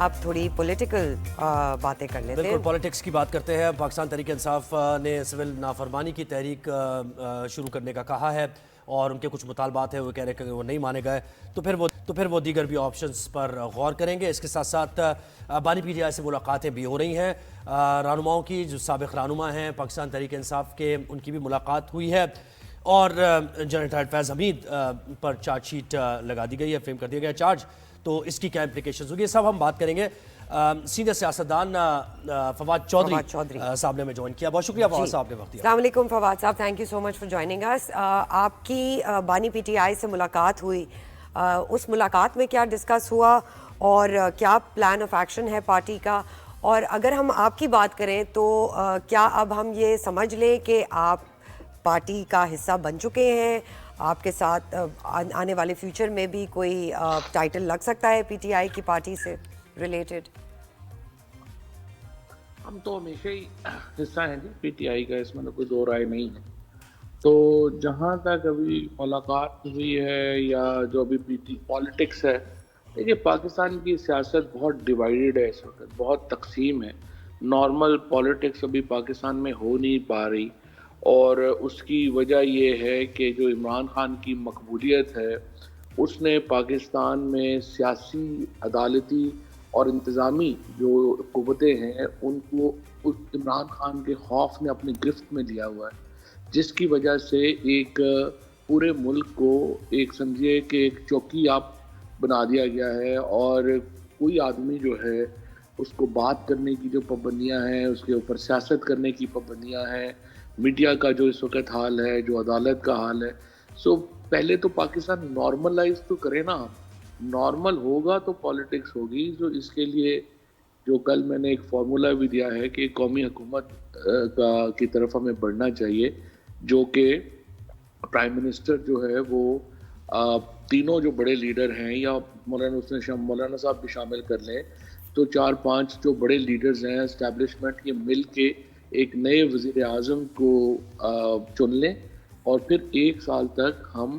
اب تھوڑی پولیٹیکل باتیں کر لیتے ہیں. بالکل پولیٹکس کی بات کرتے ہیں. پاکستان تحریک انصاف نے سول نافرمانی کی تحریک شروع کرنے کا کہا ہے اور ان کے کچھ مطالبات ہیں وہ کہہ رہے ہیں کہ وہ نہیں مانے گئے تو پھر وہ دیگر بھی آپشنز پر غور کریں گے. اس کے ساتھ ساتھ بانی پی ٹی آئی سے ملاقاتیں بھی ہو رہی ہیں. رہنماؤں کی جو سابق رہنما ہیں پاکستان تحریک انصاف کے ان کی بھی ملاقات ہوئی ہے اور جنرل ریٹائرڈ فیض حمید پر چارج شیٹ لگا دی گئی ہے, فریم کر دیا گیا چارج. تو اس کی کیا امپلیکیشنز ہوگی, سب ہم بات کریں گے. سینئر سیاستدان فواد چودھری صاحب نے ہمیں جوائن کیا. بہت شکریہ فواد صاحب نے وقت دیا. السلام علیکم Fawad sahab, thank you so much for joining us. آپ کی بانی پی ٹی آئی سے ملاقات ہوئی, اس ملاقات میں کیا ڈسکس ہوا اور کیا پلان آف ایکشن ہے پارٹی کا؟ اور اگر ہم آپ کی بات کریں تو کیا اب ہم یہ سمجھ لیں کہ آپ پارٹی کا حصہ بن چکے ہیں؟ آپ کے ساتھ آنے والے فیوچر میں بھی کوئی ٹائٹل لگ سکتا ہے پی ٹی آئی کی پارٹی سے ریلیٹڈ؟ ہم تو ہمیشہ ہی حصہ ہیں جی پی ٹی آئی کا, اس میں تو کوئی دو رائے نہیں ہے. تو جہاں تک ابھی ملاقات ہوئی ہے یا جو ابھی پالیٹکس ہے, دیکھیے پاکستان کی سیاست بہت ڈیوائیڈڈ ہے اس وقت, بہت تقسیم ہے. نارمل پالیٹکس ابھی پاکستان میں ہو نہیں پا رہی اور اس کی وجہ یہ ہے کہ جو عمران خان کی مقبولیت ہے اس نے پاکستان میں سیاسی, عدالتی اور انتظامی جو قوتیں ہیں ان کو عمران خان کے خوف نے اپنی گرفت میں لیا ہوا ہے, جس کی وجہ سے ایک پورے ملک کو ایک سمجھیے کہ ایک چوکی آپ بنا دیا گیا ہے. اور کوئی آدمی جو ہے اس کو بات کرنے کی جو پابندیاں ہیں, اس کے اوپر سیاست کرنے کی پابندیاں ہیں, میڈیا کا جو اس وقت حال ہے, جو عدالت کا حال ہے. پہلے تو پاکستان نارملائز تو کرے نا, نارمل ہوگا تو پالیٹکس ہوگی. جو اس کے لیے جو کل میں نے ایک فارمولا بھی دیا ہے کہ قومی حکومت کی طرف ہمیں بڑھنا چاہیے, جو کہ پرائم منسٹر جو ہے وہ تینوں جو بڑے لیڈر ہیں یا مولانا صاحب بھی شامل کر لیں تو 4-5 جو بڑے لیڈرز ہیں اسٹیبلشمنٹ, یہ مل کے ایک نئے وزیر اعظم کو چن لیں اور پھر 1 سال تک ہم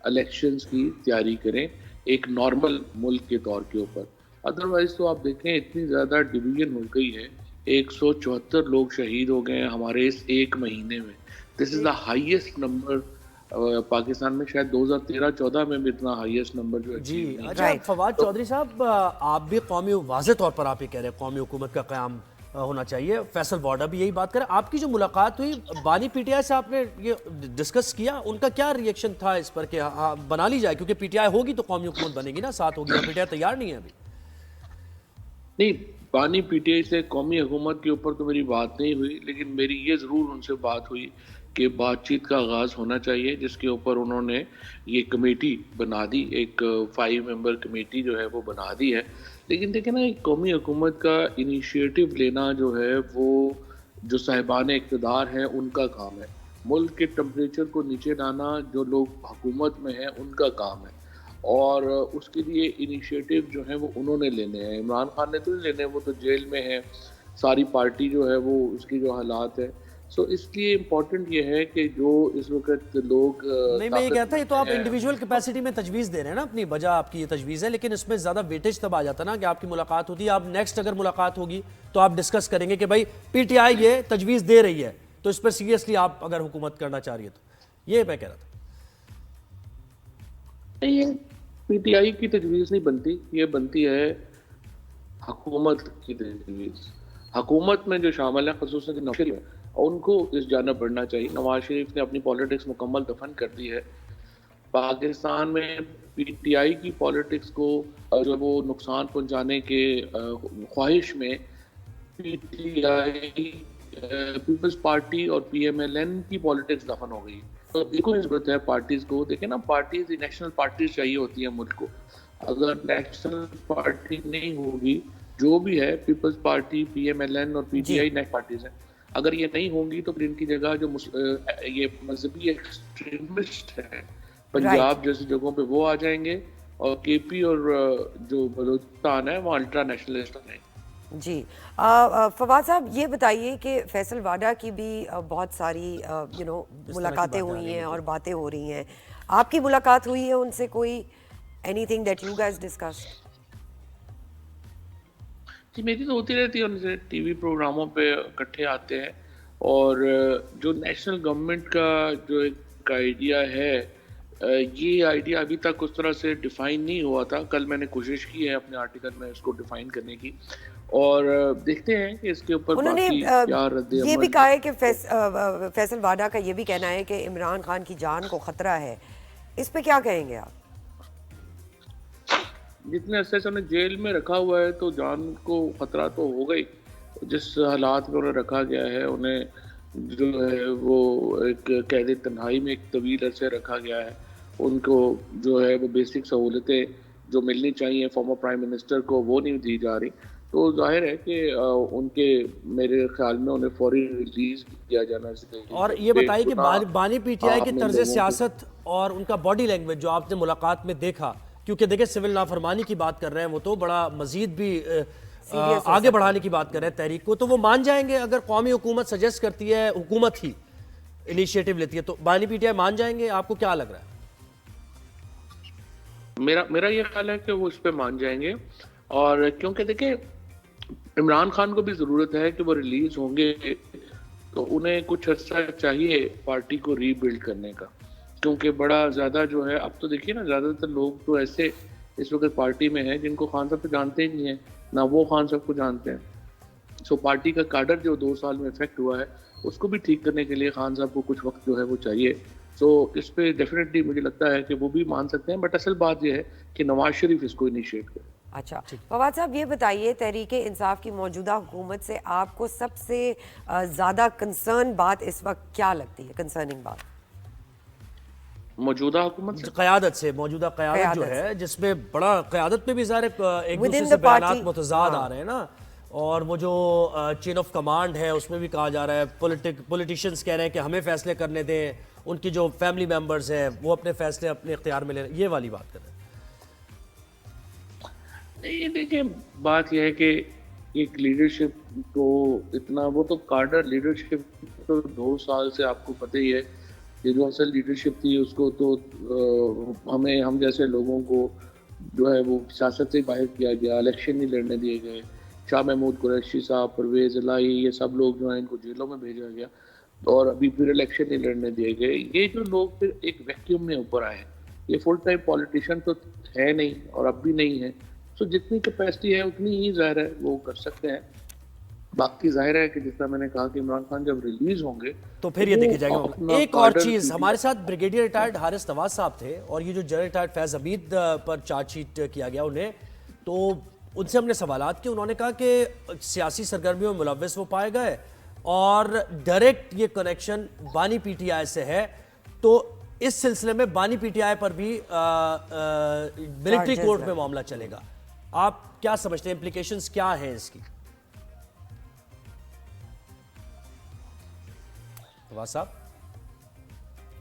الیکشنز کی تیاری کریں ایک نارمل ملک کے طور کے اوپر. ادروائز تو آپ دیکھیں اتنی زیادہ ڈویژن ہو گئی ہے, 174 لوگ شہید ہو گئے ہیں ہمارے اس 1 مہینے میں. دس از دا ہائیسٹ نمبر پاکستان میں, شاید 2013-14 میں بھی اتنا ہائیسٹ نمبر جو ہے. جی اچھا فواد چودھری صاحب, آپ بھی قومی, واضح طور پر آپ یہ کہہ رہے ہیں قومی حکومت کا قیام ہونا چاہیے. فیصل واڈا بھی یہی بات کریں. آپ کی جو ملاقات ہوئی بانی پی ٹی آئی سے, آپ نے یہ ڈسکس کیا, ان کا کیا ری ایکشن تھا اس پر کہ بنا لی جائے, کیونکہ پی ٹی آئی ہوگی تو قومی حکومت بنے گی نا, ساتھ ہوگی, اور پی ٹی آئی تیار نہیں ہے ابھی. نہیں, بانی پی ٹی آئی سے قومی حکومت کے اوپر تو میری بات نہیں ہوئی, لیکن میری یہ ضرور ان سے بات ہوئی کہ بات چیت کا آغاز ہونا چاہیے, جس کے اوپر انہوں نے یہ کمیٹی بنا دی, ایک 5 ممبر کمیٹی جو ہے وہ بنا دی ہے. لیکن دیکھیں نا, ایک قومی حکومت کا انیشیٹو لینا جو ہے وہ جو صاحبان اقتدار ہیں ان کا کام ہے. ملک کے ٹمپریچر کو نیچے لانا جو لوگ حکومت میں ہیں ان کا کام ہے, اور اس کے لیے انیشیٹو جو ہیں وہ انہوں نے لینے ہیں. عمران خان نے تو نہیں لینے, وہ تو جیل میں ہے, ساری پارٹی جو ہے وہ اس کی جو حالات ہے. اس لیے امپورٹنٹ یہ ہے کہ جو اس وقت لوگ نہیں, میں یہ کہتا ہے تو آپ انڈیویجول کیپیسٹی میں تجویز دے رہے ہیں نا, اپنی وجہ آپ کی یہ تجویز ہے, لیکن اس میں زیادہ ویٹیج تب آ جاتا نا کہ آپ کی ملاقات ہوتی ہے. آپ نیکسٹ اگر ملاقات ہوگی تو آپ ڈسکس کریں گے کہ بھائی پی ٹی آئی یہ تجویز دے رہی ہے تو اس پر سیریسلی آپ اگر حکومت کرنا چاہ رہی ہے تو. یہ میں کہہ رہا تھا. یہ پی ٹی آئی کی تجویز نہیں بنتی, یہ بنتی ہے حکومت کی تجویز. حکومت میں جو شامل ہے خصوصاً نواز شریف, ان کو اس جانب بڑھنا چاہیے. نواز شریف نے اپنی پالیٹکس مکمل دفن کر دی ہے. پاکستان میں پی ٹی آئی کی پالیٹکس کو جو وہ نقصان پہنچانے کے خواہش میں P T I, People's Party اور پی ایم ایل این کی پالیٹکس دفن ہو گئی. تو ایک ضرورت ہے پارٹیز کو, دیکھیں نا پارٹیز نیشنل پارٹیز چاہیے ہوتی ہیں ملک کو. اگر نیشنل پارٹی نہیں ہوگی, جو بھی ہے Peoples Party, P M L N اور P T I national parties ہیں, اگر یہ نہیں ہوں گی تو پھر ان کی جگہ جو یہ مذہبی ایکسٹریمسٹ ہیں پنجاب جیسی جگہوں پہ وہ آ جائیں گے, اور کے پی اور جو بلوچستان ہے وہ الٹرا نیشنلسٹ ہیں. جی فواد صاحب, یہ بتائیے کہ فیصل واڈا کی بھی بہت ساری ملاقاتیں ہوئی ہیں اور باتیں ہو رہی ہیں. آپ کی ملاقات ہوئی ہے ان سے کوئی, anything that you guys discussed? जी, मेरी तो होती रहती है, उनसे टीवी प्रोग्रामों पे इकट्ठे आते हैं। और जो नेशनल गवर्नमेंट का जो एक आइडिया है, ये आइडिया अभी तक उस तरह से डिफाइन नहीं हुआ था। कल मैंने कोशिश की है अपने आर्टिकल में इसको डिफाइन करने की, और देखते हैं कि इसके ऊपर उन्होंने बाकी क्या रद्द ये भी अमल। कहा है कि फैसल वाडा का ये भी कहना है कि इमरान खान की जान को खतरा है, इस पे क्या कहेंगे आप? जितने अरसे से उन्हें जेल में रखा हुआ है तो जान को खतरा तो होगा ही। जिस हालात में उन्हें रखा गया है, उन्हें जो है वो एक कैद तन्हाई में एक तवील अरसे रखा गया है। उनको जो है वो बेसिक सहूलतें जो मिलनी चाहिए फॉर्मर प्राइम मिनिस्टर को, वो नहीं दी जा रही। तो जाहिर है कि उनके, मेरे ख्याल में उन्हें फौरी रिलीज किया जाना चाहिए। और ये बताइए कि बानी पीटीआई की आपने तर्ज लोगों को- सियासत और उनका बॉडी लैंग्वेज जो आपने मुलाकात में देखा, क्योंकि देखिए सिविल नाफरमानी की बात कर रहे हैं वो, तो बड़ा मजीद भी Serious हो आगे बढ़ाने की बात कर रहे हैं तहरीक को, तो वो मान जाएंगे अगर कौमी हुकूमत सजेस्ट करती है, हुकूमत ही इनिशिएटिव लेती है, तो बानी पीटीआई मान जाएंगे? आपको क्या लग रहा है? मेरा ये ख्याल है कि वो इस पे मान जाएंगे। और क्योंकि देखिए, इमरान खान को भी ज़रूरत है कि वो रिलीज होंगे तो उन्हें कुछ अर्सा चाहिए पार्टी को रीबिल्ड करने का। क्योंकि बड़ा ज़्यादा जो है, अब तो देखिए ना, ज़्यादातर लोग तो ऐसे इस वक्त पार्टी में हैं जिनको खान साहब तो जानते ही नहीं है, ना वो खान साहब को जानते हैं। सो पार्टी का काडर जो 2 साल में इफेक्ट हुआ है, उसको भी ठीक करने के लिए खान साहब को कुछ वक्त जो है वो चाहिए। सो इस पे डेफिनेटली मुझे लगता है कि वो भी मान सकते हैं, बट असल बात यह है कि नवाज शरीफ इसको इनिशिएट करे। अच्छा, फवाद साहब ये बताइए, तहरीके इंसाफ की मौजूदा हुकूमत से आपको सबसे ज़्यादा कंसर्न बात इस वक्त क्या लगती है, कंसर्निंग बात? मौजूदा हुकूमत से क़यादत से, मौजूदा क़यादत जो क़यादत है, जिसमें बड़ा क़यादत में भी ज़ाहिर एक Within दूसरे से the party, बयानात मुतज़ाद हाँ। आ रहे हैं ना, और वो जो चेन ऑफ कमांड है उसमें भी कहा जा रहा है, पॉलिटिशियंस कह रहे हैं कि हमें फैसले करने दें, उनकी जो फैमिली मेंबर्स हैं वो अपने फैसले अपने इख्तियार में ले रहे हैं, ये वाली बात कर रहे हैं। नहीं, देखिए, बात यह है कि एक लीडरशिप तो इतना, वो तो कार्डर लीडरशिप तो 2 साल से आपको पता ही है, ये जो असल लीडरशिप थी उसको तो हम जैसे लोगों को जो है वो सियासत से बाहर किया गया, इलेक्शन नहीं लड़ने दिए गए। शाह महमूद कुरैशी साहब, परवेज़ इलाही, ये सब लोग जो हैं इनको जेलों में भेजा गया, और अभी फिर इलेक्शन नहीं लड़ने दिए गए। ये जो लोग फिर एक वैक्यूम में ऊपर आए, ये फुल टाइम पॉलिटिशियन तो है नहीं और अब भी नहीं है। सो जितनी कैपेसिटी है उतनी ही ज़ाहिर है वो कर सकते हैं। बाकी जाहिर है कि जिस तरह मैंने कहा कि इमरान खान जब रिलीज होंगे तो फिर ये देखे जाएगा। अपना एक और कार्डर चीज, की- हमारे साथ ब्रिगेडियर रिटायर्ड हारिस नवाज साहब थे, और ये जो जनरल रिटायर्ड फैज हमीद पर चार्जशीट किया गया उन्हें, तो उनसे हमने सवालात किए। उन्होंने कहा कि सियासी सरगर्मियों में मुलव्वस वो पाए गए और डायरेक्ट ये कनेक्शन बानी पीटीआई से है, तो इस सिलसिले में बानी पीटीआई पर भी मिलिट्री कोर्ट में मामला चलेगा। आप क्या समझते हैं, इम्प्लीकेशंस क्या हैं इसकी? साहब,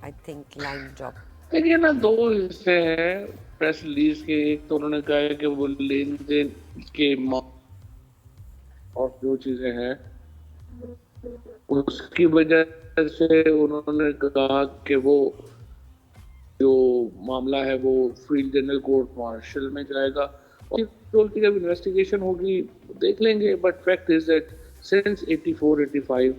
आई थिंक लाइन ड्रॉप। देखिए ना, 2 हिस्से हैं प्रेस रिलीज के। एक तो उन्होंने कहा है कि वो लेन देन के और जो चीजें हैं उसकी वजह से उन्होंने कहा कि वो जो मामला है वो फील्ड जनरल कोर्ट मार्शल में जाएगा, और की जब इन्वेस्टिगेशन होगी देख लेंगे। But fact is that since 84-85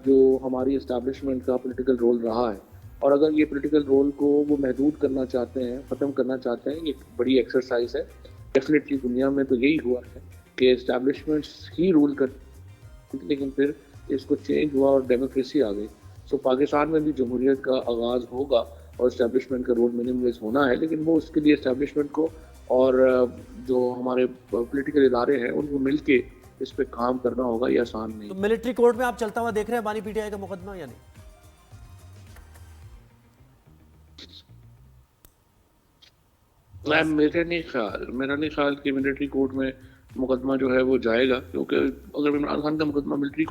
जो हमारी एस्टैब्लिशमेंट का पॉलिटिकल रोल रहा है, और अगर ये पॉलिटिकल रोल को वो महदूद करना चाहते हैं, ख़त्म करना चाहते हैं, ये बड़ी एक्सरसाइज है। डेफिनेटली दुनिया में तो यही हुआ है कि एस्टैब्लिशमेंट्स ही रूल कर, लेकिन फिर इसको चेंज हुआ और डेमोक्रेसी आ गई। सो पाकिस्तान में भी जमहूरियत का आगाज़ होगा और एस्टैब्लिशमेंट का रोल मिनिमलाइज होना है, लेकिन वो उसके लिए एस्टैब्लिशमेंट को और जो हमारे पॉलिटिकल इदारे हैं उनको मिल के इस पे काम करना होगा, ये आसान नहीं। तो मिलिट्री कोर्ट में आप चलता हुआ देख रहे हैं बानी पीटीआई का मुकदमा या नहीं? मेरा नहीं ख्याल कि मिलिट्री कोर्ट में मुकदमा जो है वो जाएगा, क्योंकि अगर इमरान खान का मुकदमा मिलिट्री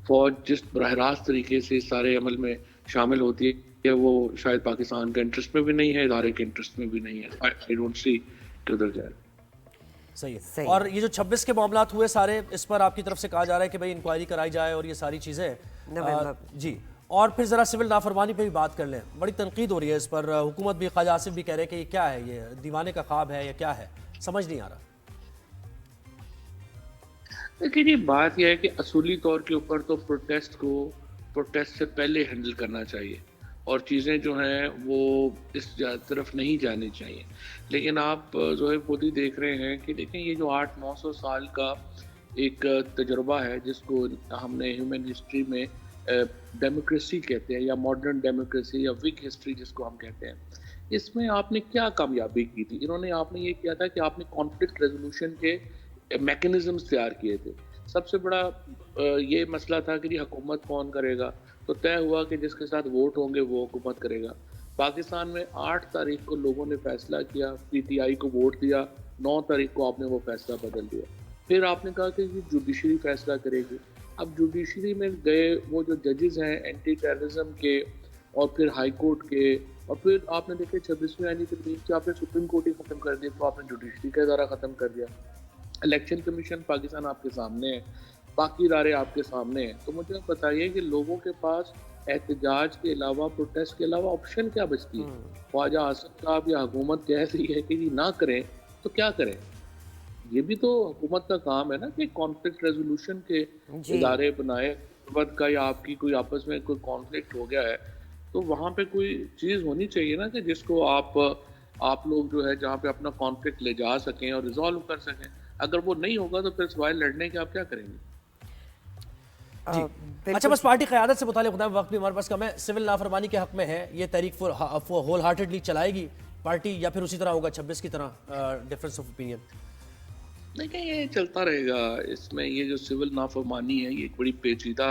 फौज जिस बराह रास्त तरीके से इस सारे अमल में शामिल होती है, वो शायद पाकिस्तान के इंटरेस्ट में भी नहीं है, इदारे के इंटरेस्ट में भी नहीं है। आई डोंट सी कि उधर जाए। सही है। सही। और ये जो 26 के मामलात हुए सारे, इस पर आपकी तरफ से कहा जा रहा है कि भाई इंक्वायरी कराई जाए और ये सारी चीज़ें जी। और फिर ज़रा सिविल नाफरमानी पे भी बात कर लें, बड़ी तनकीद हो रही है इस पर। हुकूमत भी, ख्वाजा आसिफ भी कह रहे हैं कि ये क्या है, ये दीवाने का ख्वाब है या क्या है, समझ नहीं आ रहा। देखिए जी, बात यह है कि असूली तौर के ऊपर तो प्रोटेस्ट से पहले हैंडल करना चाहिए और चीज़ें जो हैं वो इस तरफ नहीं जानी चाहिए। लेकिन आप जो है खुद ही देख रहे हैं कि देखें ये जो 800-900 साल का एक तजुर्बा है जिसको हमने ह्यूमन हिस्ट्री में डेमोक्रेसी कहते हैं या मॉडर्न डेमोक्रेसी या विक हिस्ट्री जिसको हम कहते हैं, इसमें आपने क्या कामयाबी की थी? आपने ये किया था कि आपने कॉन्फ्लिक्ट रेजोल्यूशन के मैकेनिज्म्स तैयार किए थे। सबसे बड़ा ये मसला था कि जी हुकूमत कौन करेगा, तो तय हुआ कि जिसके साथ वोट होंगे वो हुकूमत करेगा। पाकिस्तान में 8 तारीख को लोगों ने फैसला किया, पीटीआई को वोट दिया, 9 तारीख को आपने वो फैसला बदल दिया। फिर आपने कहा कि जुडिशरी फैसला करेगी। अब जुडिशरी में गए वो जो जजेस हैं एंटी टेररिज्म के और फिर हाई कोर्ट के, और फिर आपने देखे 26वीं आईनी तरमीम से आपने सुप्रीम कोर्ट ही ख़त्म कर दिया, तो आपने जुडिशरी का इदारा ख़त्म कर दिया। इलेक्शन कमीशन पाकिस्तान आपके सामने है, बाकी इदारे आपके सामने हैं। तो मुझे बताइए कि लोगों के पास एहतजाज के अलावा, प्रोटेस्ट के अलावा ऑप्शन क्या बचती है? ख्वाजा आसिफ साहब या हुकूमत कह रही है कि ना करें तो क्या करें? ये भी तो हुकूमत का काम है ना कि कॉन्फ्लिक्ट रेजोल्यूशन के इदारे बनाए। वक्त का या आपकी कोई आपस में कोई कॉन्फ्लिक्ट हो गया है तो वहाँ पे कोई चीज़ होनी चाहिए ना कि जिसको आप लोग जो है जहाँ पे अपना कॉन्फ्लिक्ट ले जा सकें और रिजॉल्व कर सकें। अगर वो नहीं होगा तो फिर सिवाय लड़ने के आप क्या करेंगे? अच्छा, बस पार्टी क़यादत से मुतालिक खुदा वक्त भी हमारे पास कम है, सिविल नाफरमानी के हक में है, ये तहरीक होल हार्टेडली चलाएगी पार्टी या फिर उसी तरह होगा 26 की तरह डिफरेंस ऑफ ओपिनियन? नहीं, ये चलता रहेगा। इसमें ये जो सिविल नाफरमानी है ये एक बड़ी पेचीदा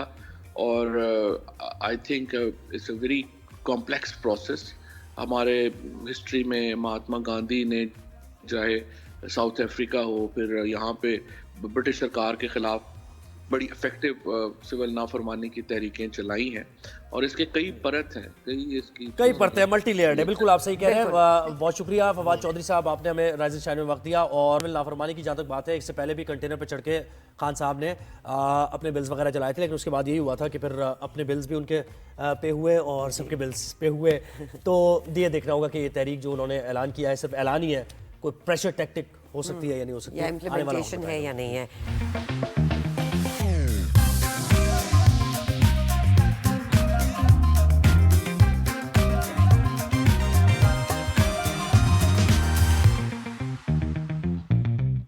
और I think it's a very complex process. हमारे हिस्ट्री में महात्मा गांधी ने चाहे साउथ अफ्रीका हो, फिर यहाँ पे ब्रिटिश सरकार के ख़िलाफ़ बड़ी इफेक्टिव सिविल नाफरमानी की तहरीकें चलाई हैं और इसके कई परत हैं, कई परतें, मल्टी लेयर्ड है। बिल्कुल आप सही कह रहे हैं। बहुत शुक्रिया फवाद चौधरी साहब, आपने हमें राइजिंग शाइन में वक्त दिया। और सिविल नाफरमानी की जहाँ तक बात है, इससे पहले भी कंटेनर पर चढ़ के खान साहब ने अपने बिल्स वगैरह जलाए थे, लेकिन उसके बाद यही हुआ था कि फिर अपने बिल्स भी उनके पे हुए और सबके बिल्स पे हुए। तो ये देखना होगा कि ये तहरीक जो उन्होंने ऐलान किया है सिर्फ ऐलान ही है, कोई प्रेशर टैक्टिक हो सकती है या नहीं हो सकती, या इम्प्लीमेंटेशन है या नहीं है।